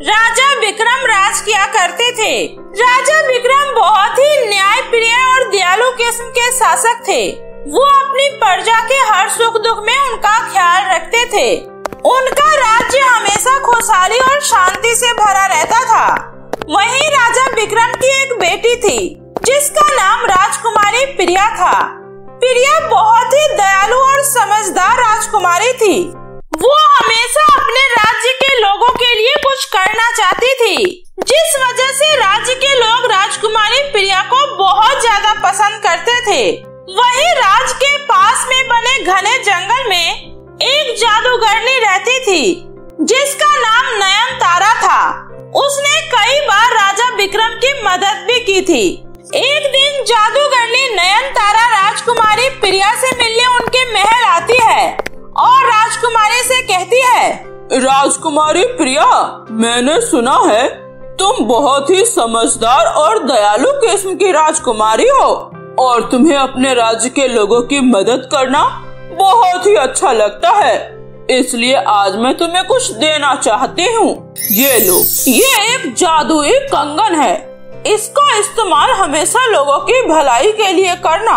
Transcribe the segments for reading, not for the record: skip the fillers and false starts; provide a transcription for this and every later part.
राजा विक्रम राज किया करते थे। राजा विक्रम बहुत ही न्याय प्रिय और दयालु किस्म के शासक थे। वो अपनी प्रजा के हर सुख दुख में उनका ख्याल रखते थे। उनका राज्य हमेशा खुशहाली और शांति से भरा रहता था। वहीं राजा विक्रम की एक बेटी थी जिसका नाम राजकुमारी प्रिया था। प्रिया बहुत ही दयालु और समझदार राजकुमारी थी। वो हमेशा अपने राज्य के लोगों के लिए कुछ करना चाहती थी, जिस वजह से राज्य के लोग राजकुमारी प्रिया को बहुत ज्यादा पसंद करते थे। वहीं राज के पास में बने घने जंगल में एक जादूगरनी रहती थी जिसका नाम नयनतारा था। उसने कई बार राजा विक्रम की मदद भी की थी। एक दिन जादूगरनी नयनतारा राजकुमारी प्रिया से मिलने उनके महल आती है और राजकुमारी से कहती है, राजकुमारी प्रिया, मैंने सुना है तुम बहुत ही समझदार और दयालु किस्म की राजकुमारी हो और तुम्हें अपने राज्य के लोगों की मदद करना बहुत ही अच्छा लगता है। इसलिए आज मैं तुम्हें कुछ देना चाहती हूँ। ये लो, ये एक जादुई कंगन है। इसका इस्तेमाल हमेशा लोगों की भलाई के लिए करना,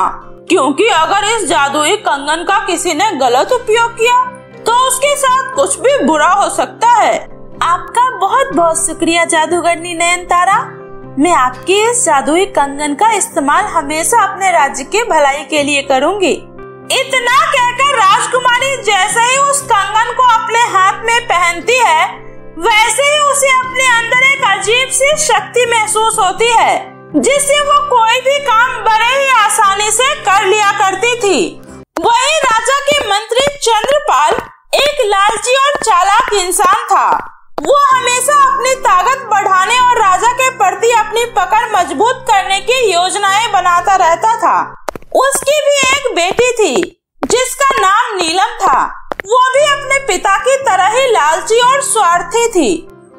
क्योंकि अगर इस जादुई कंगन का किसी ने गलत उपयोग किया तो उसके साथ कुछ भी बुरा हो सकता है। आपका बहुत बहुत शुक्रिया जादूगरनी नयनतारा। मैं आपके इस जादुई कंगन का इस्तेमाल हमेशा अपने राज्य के भलाई के लिए करूंगी। इतना कहकर राजकुमारी जैसे ही उस कंगन को अपने हाथ में पहनती है, वैसे ही उसे अपने अंदर एक अजीब सी शक्ति महसूस होती है, जिससे वो कोई भी काम बड़े ही आसानी से कर लिया करती थी। वहीं राजा के मंत्री चंद्रपाल एक लालची और चालाक इंसान था। वो हमेशा अपनी ताकत बढ़ाने और राजा के प्रति अपनी पकड़ मजबूत करने की योजनाएं बनाता रहता था। उसकी भी एक बेटी थी जिसका नाम नीलम था। वो भी अपने पिता की तरह ही लालची और स्वार्थी थी।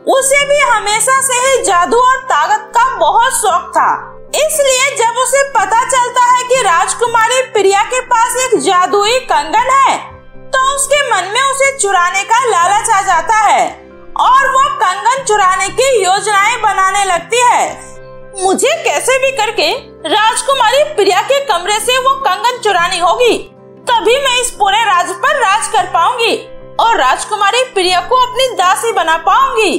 उसे भी हमेशा से ही जादू और ताकत का बहुत शौक था। इसलिए जब उसे पता चलता है कि राजकुमारी प्रिया के पास एक जादुई कंगन है, तो उसके मन में उसे चुराने का लालच आ जाता है और वो कंगन चुराने की योजनाएं बनाने लगती है। मुझे कैसे भी करके राजकुमारी प्रिया के कमरे से वो कंगन चुरानी होगी, तभी मैं इस पूरे राज्य पर राज कर पाऊंगी और राजकुमारी प्रिया को अपनी दासी बना पाऊंगी।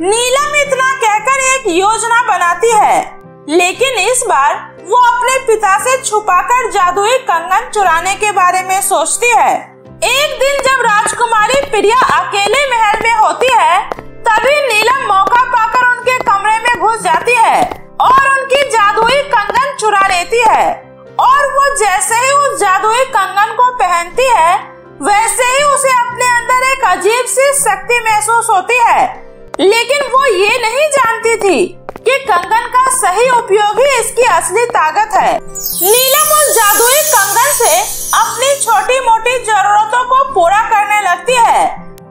नीलम इतना कहकर एक योजना बनाती है, लेकिन इस बार वो अपने पिता से छुपाकर जादुई कंगन चुराने के बारे में सोचती है। एक दिन जब राजकुमारी प्रिया अकेले महल में होती है, तभी नीलम मौका पाकर उनके कमरे में घुस जाती है और उनकी जादुई कंगन चुरा लेती है। और वो जैसे ही उस जादुई कंगन को पहनती है, वैसे ही उसे अपने अंदर एक अजीब सी शक्ति महसूस होती है। लेकिन वो ये नहीं जानती थी कि कंगन का सही उपयोग ही इसकी असली ताकत है। नीलम उस जादुई कंगन से अपनी छोटी मोटी जरूरतों को पूरा करने लगती है,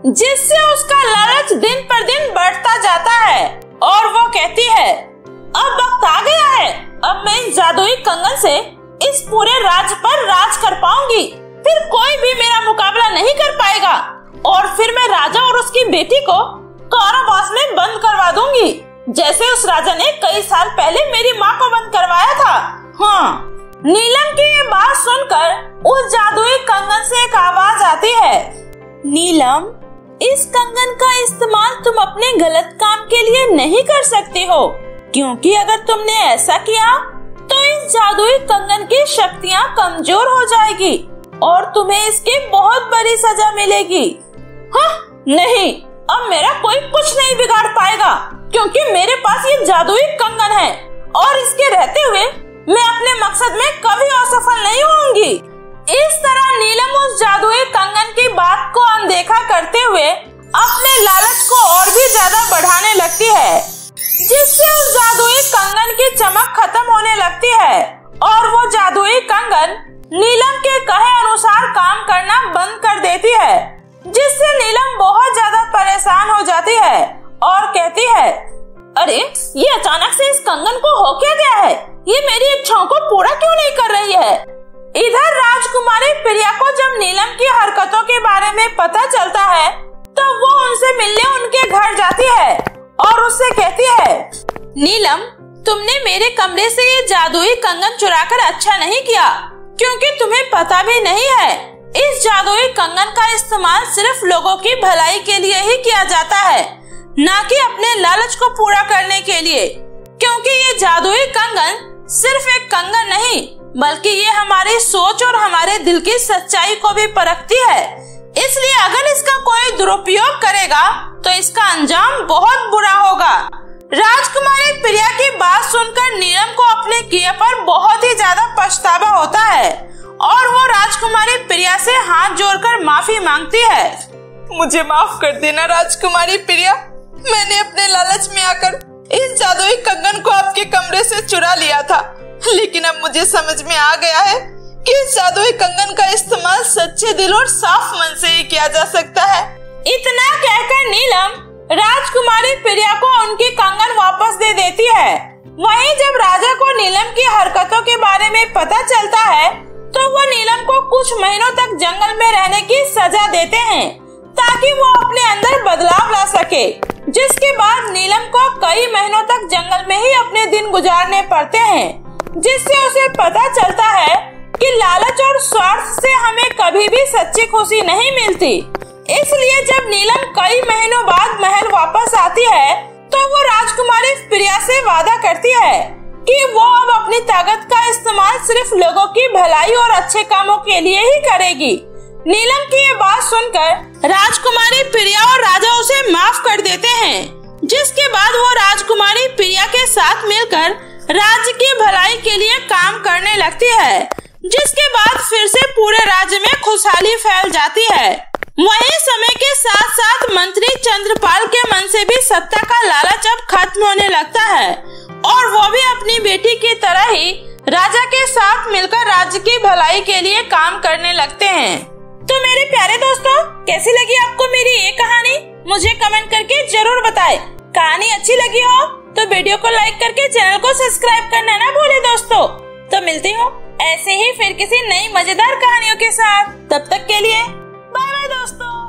जिससे उसका लालच दिन पर दिन बढ़ता जाता है और वो कहती है, अब वक्त आ गया है, अब मैं इस जादुई कंगन से इस पूरे राज्य पर राज कर पाऊंगी। फिर कोई भी मेरा मुकाबला नहीं कर पाएगा और फिर मैं राजा और उसकी बेटी को कारावास में बंद करवा दूंगी, जैसे उस राजा ने कई साल पहले मेरी माँ को बंद करवाया था। हाँ। नीलम की ये बात सुनकर उस जादुई कंगन से एक आवाज आती है, नीलम, इस कंगन का इस्तेमाल तुम अपने गलत काम के लिए नहीं कर सकती हो, क्योंकि अगर तुमने ऐसा किया तो इस जादुई कंगन की शक्तियाँ कमजोर हो जाएगी और तुम्हें इसकी बहुत बड़ी सजा मिलेगी। हाँ, नहीं, अब मेरा कोई कुछ नहीं बिगाड़ पाएगा, क्योंकि मेरे पास ये जादुई कंगन है और इसके रहते हुए मैं अपने मकसद में कभी असफल नहीं होंगी। इस तरह नीलम उस जादुई कंगन की बात को अनदेखा करते हुए अपने लालच को और भी ज्यादा बढ़ाने लगती है, जिससे उस जादुई कंगन की चमक खत्म होने लगती है और वो जादुई कंगन नीलम के कहे अनुसार काम करना बंद कर देती है, जिससे नीलम बहुत ज्यादा परेशान हो जाती है और कहती है, अरे ये अचानक से इस कंगन को हो क्या गया है? ये मेरी इच्छाओं को पूरा क्यों नहीं कर रही है? इधर राजकुमारी प्रिया को जब नीलम की हरकतों के बारे में पता चलता है, तो वो उनसे मिलने उनके घर जाती है और उससे कहती है, नीलम, तुमने मेरे कमरे से ये जादुई कंगन चुराकर अच्छा नहीं किया, क्योंकि तुम्हें पता भी नहीं है इस जादुई कंगन का इस्तेमाल सिर्फ लोगों की भलाई के लिए ही किया जाता है, ना कि अपने लालच को पूरा करने के लिए। क्योंकि ये जादुई कंगन सिर्फ एक कंगन नहीं, बल्कि ये हमारी सोच और हमारे दिल की सच्चाई को भी परखती है। इसलिए अगर इसका कोई दुरुपयोग करेगा तो इसका अंजाम बहुत बुरा होगा। राजकुमारी प्रिया की बात सुनकर नीलम को अपने किए पर बहुत ही ज्यादा पछतावा होता है और वो राजकुमारी प्रिया से हाथ जोड़कर माफी मांगती है। मुझे माफ कर देना राजकुमारी प्रिया, मैंने अपने लालच में आकर इस जादुई कंगन को आपके कमरे से चुरा लिया था, लेकिन अब मुझे समझ में आ गया है कि इस जादुई कंगन का इस्तेमाल सच्चे दिल और साफ मन से ही किया जा सकता है। इतना कहकर नीलम राजकुमारी प्रिया को उनकी कंगन वापस दे देती है। वहीं जब राजा को नीलम की हरकतों के बारे में पता चलता है तो वो नीलम को कुछ महीनों तक जंगल में रहने की सजा देते हैं ताकि वो अपने अंदर बदलाव ला सके, जिसके बाद नीलम को कई महीनों तक जंगल में ही अपने दिन गुजारने पड़ते हैं, जिससे उसे पता चलता है कि लालच और स्वार्थ से हमें कभी भी सच्ची खुशी नहीं मिलती। इसलिए जब नीलम कई महीनों बाद महल वापस आती है तो वो राजकुमारी प्रिया से वादा करती है कि वो अब अपनी ताकत का इस्तेमाल सिर्फ लोगों की भलाई और अच्छे कामों के लिए ही करेगी। नीलम की ये बात सुनकर राजकुमारी प्रिया और राजा उसे माफ कर देते हैं, जिसके बाद वो राजकुमारी प्रिया के साथ मिलकर राज्य की भलाई के लिए काम करने लगती है, जिसके बाद फिर से पूरे राज्य में खुशहाली फैल जाती है। वहीं समय के साथ साथ मंत्री चंद्रपाल के मन से भी सत्ता का लालच अब खत्म होने लगता है और वो भी अपनी बेटी की तरह ही राजा के साथ मिलकर राज्य की भलाई के लिए काम करने लगते हैं। तो मेरे प्यारे दोस्तों, कैसी लगी आपको मेरी ये कहानी? मुझे कमेंट करके जरूर बताएं। कहानी अच्छी लगी हो तो वीडियो को लाइक करके चैनल को सब्सक्राइब करना ना भूले दोस्तों। तो मिलती हूँ ऐसे ही फिर किसी नई मजेदार कहानियों के साथ। तब तक के लिए बाय बाय दोस्तों।